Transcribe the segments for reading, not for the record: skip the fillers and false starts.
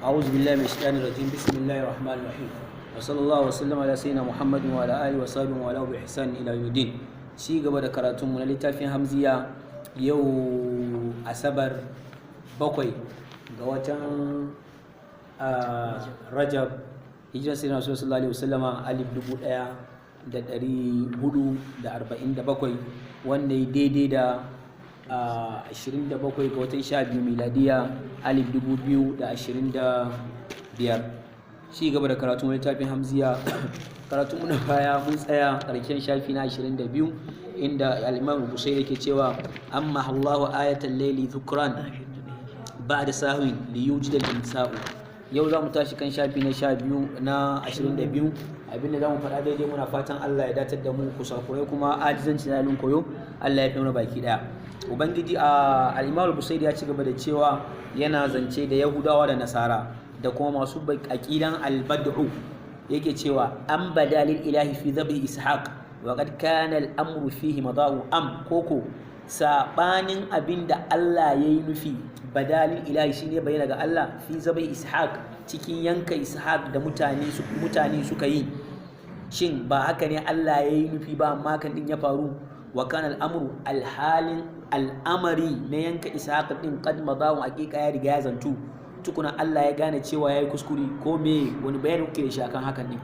أعوذ بالله من الشيطان الرجيم بسم الله الرحمن الرحيم وصلى الله وسلم على سيدنا محمد وعلى آله وصحبه وعلى بإحسان إلى يوم الدين ci gaba da karatun mu na littafin Hamziya yau Asabar 7 ga watan Rajab hijira sayyidina sallallahu alaihi wasallama 1447 wanda ya daidai da 27 ga watan 12 miladiya 2025 ci gaba da karatun littafin Hamziya karatun na baya mun tsaya karshen shafi na 22 inda al-Imam Busairi yake cewa amma Allahu ayatal layli dhukran ba'da sahwin li yujida al-insa'u. Yau za mu tashi kan shafi na 12 na 22 abinda za mu faɗa daidai muna fatan Allah ya datar da mu kusakurai kuma ajizanci na lin koyo Allah ya fi mana baki daya. Ubangiji al-Imam Busairi ya ci gaba da cewa yana zance da Yahudawa da Nasara da kuma masu aqidan al-bad'u yake cewa an badalil ilahi fi dhabhi ishaq wa qad kana al-amru fihi madau am koko sabanin abinda Allah yayi nufi badalil ilahi shine bayyana ga Allah fi dhabhi ishaq cikin yanka ishaq da mutane suka yi shin ba haka ne Allah yayi nufi ba amma kan din ya faru wa kana al-amru al-halin al-amari na yanka ishaq din qad madau hakika ya riga ya zantu tukuna Allah ya gane cewa yayi kuskure ko me wani bayani kuke da shi akan hakan ne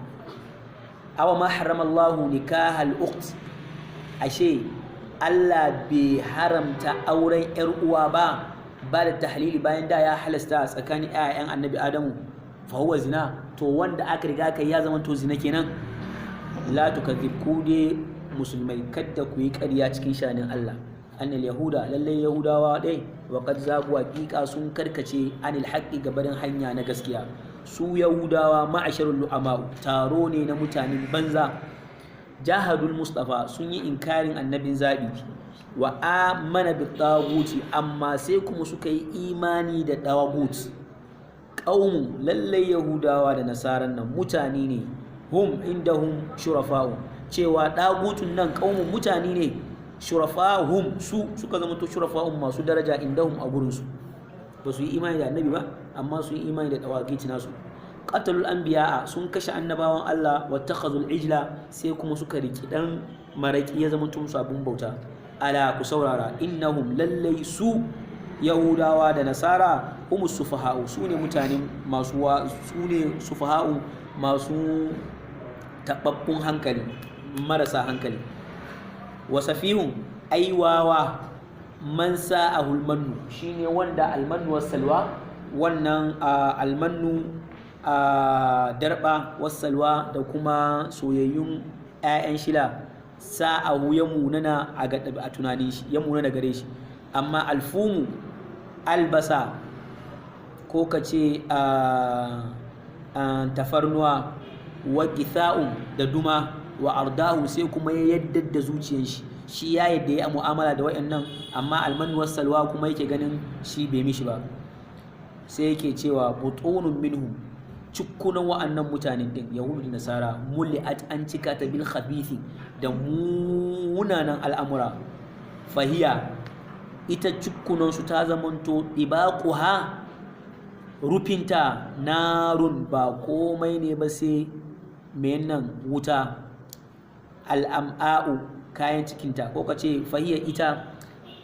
aw ma harrama Allah nikah al-ukht ashe Allah bai haramta auren yar uwa ba da tahlili bayan da ya halasta tsakanin ƴaƴan Annabi Adamu fa huwa zina to wanda aka riga kai ya zama to zina kenan la tukadhib ku de musulmai kadda ku yi ƙarya cikin shanin Allah annal yahuda lallai yahudawa dai waqad zagu haqiqa sun karkace anil haqqi gabarin hanya na gaskiya su yahudawa ma'asharul lu'ama taro ne na mutanen banza jahadul mustafa sun yi inkarin annabin zabi wa amana bit taguti amma sai kuma suka yi imani da tagut qaumu lallai yahudawa da nasaran nan mutane ne hum indahum shurafa'u cewa tagutun nan qaumun mutane ne shurafa'uhum su suka zama to shurafa'un masu daraja indahum a gurin su ba su yi imani da annabi ba amma su yi imani da tawagiti nasu qatalul anbiya'a sun kashe annabawan Allah wattakhazul ijla sai kuma suka riki dan maraki ya zama to musu abun bauta ala ku saurara innahum lallai su yahudawa da nasara humus sufaha'u su ne mutane masu su ne sufaha'u masu tababbun hankali marasa hankali wasafihun aiwawa man sa'ahul mannu shine wanda almannu wassalwa wannan almannu darba wassalwa da kuma soyayyun 'ya'yan shila sa'ahu ya munana a tunanin shi ya munana gare shi amma alfumu albasa ko kace tafarnuwa wa githa'un da duma wa ardahu sai kuma ya yadda da zuciyar shi ya yadda ya mu'amala da wayannan amma almanu wassalwa kuma yake ganin shi bai mishi ba sai yake cewa butunun minhum cukkunan wa'annan mutanen din yahudu da nasara muli'at an cika ta bil khabithi da munanan al'amura fahiya ita cukkunan su ta zamanto ibaquha rufinta narun ba komai ne ba sai menan wuta al'am'a'u kayan cikinta ko ka ce fahiyar ita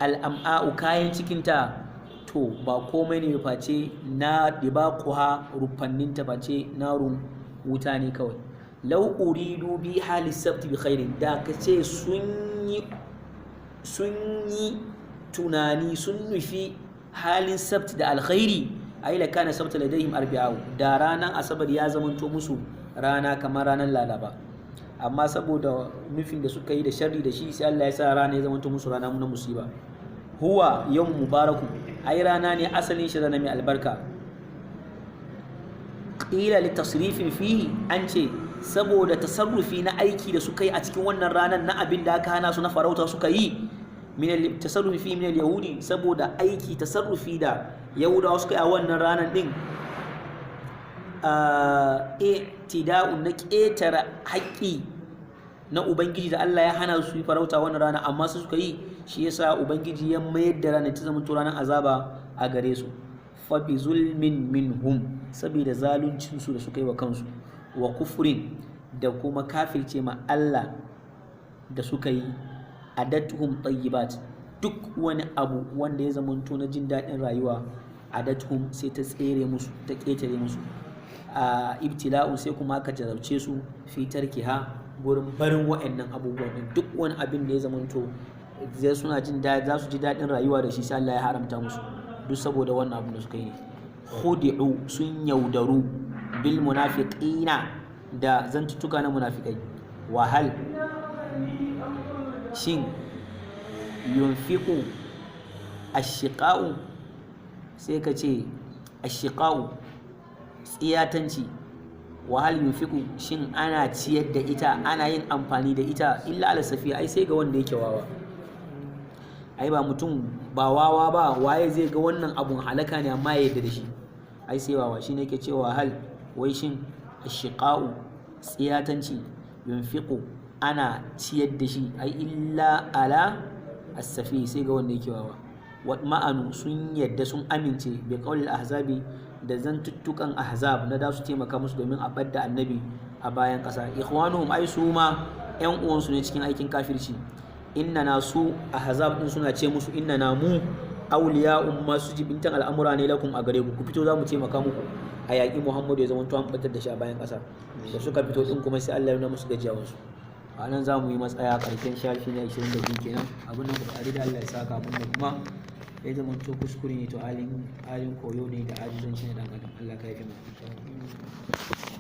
al'am'a'u kayan cikinta to ba komai ne face na dibaquha rufanninta face narun wuta ne kawai law uridu bi hali sabti bi khairin da ka ce sun yi tunani sun nufi halin sabti da alkhairi ai la kana sabta ladaihim arba'u da ranan asabar ya zamanto musu rana kamar ranar lalaba amma saboda nufin da suka yi da sharri da shi sai Allah ya sa rana ya zama musu rana na musiba huwa yawm mubaraku ai rana ne asalin shi rana mai albarka qila li tasrifin fihi an ce saboda tasarrufi na aiki da suka yi a cikin wannan ranar na abin da aka hana su na farauta suka yi min tasarrufi fihi min al-yahudi saboda aiki tasarrufi da yahudawa suka yi a wannan ranar din i'tida'un na ƙetare haƙƙi na ubangiji da Allah ya hana su yi farauta wannan rana amma su suka yi shi yasa ubangiji ya mayar da ranar ta zama ranar azaba a gare su fa bi zulmin minhum, saboda zaluncin su da suka yi wa kansu, wa kufrin da kuma kafirce ma Allah da suka yi, adatuhum tayyibat, duk wani abu wanda ya zamanto na jin daɗin rayuwa, adatuhum sai ta tsere musu, ta ƙetare musu, a ibtila'u sai kuma aka jarabce su fi tarkiha gurin barin wa'annan abubuwan din, duk wani abin da ya zamanto zai suna jin daɗi, za su ji daɗin rayuwa da shi, sai Allah ya haramta musu, duk saboda wannan abin da suka yi ne. Khudi'u, sun yaudaru, bil munafiqina, da zantuttuka na munafikai. Wahal, shin yunfiqu ashiqa'u, sai ka ce ashiqa'u tsiyatanci, wahal yunfiqu, shin ana ciyar da ita, ana yin amfani da ita, illa ala safiya, ai sai ga wanda yake wawa. Ai ba mutum ba wawa ba, waye zai ga wannan abun halaka ne amma ya yarda da shi, ai sai wawa. Shine yake cewa hal, wai shin ashiqa'u tsiyatanci, yunfiqu ana ciyar da shi, ai illa ala as-safi, sai ga wanda yake wawa. Wa ma'anu, sun yadda sun amince bi qaulil ahzabi, da zantuttukan ahzab na da su taimaka musu domin a badda annabi a bayan ƙasa. Ikhwanuhum, ai su ma ƴan uwansu ne cikin aikin kafirci. Innana, su ahzab din suna ce musu, innana mu awliya'um, masu jibintan al'amura ne lakum a gare ku, ku fito za mu taimaka muku a yaƙi Muhammadu ya zama to an batar da shi a bayan ƙasa. Da suka fito din kuma sai Allah ya nuna musu gajiyawarsu. A nan za mu yi matsaya ƙarshen shafi na 22 kenan. Abin da muka da Allah ya saka, abin da kuma ya zama to kuskure ne to halin koyo ne da ajizanci na dan adam. Allah ka yafe mu.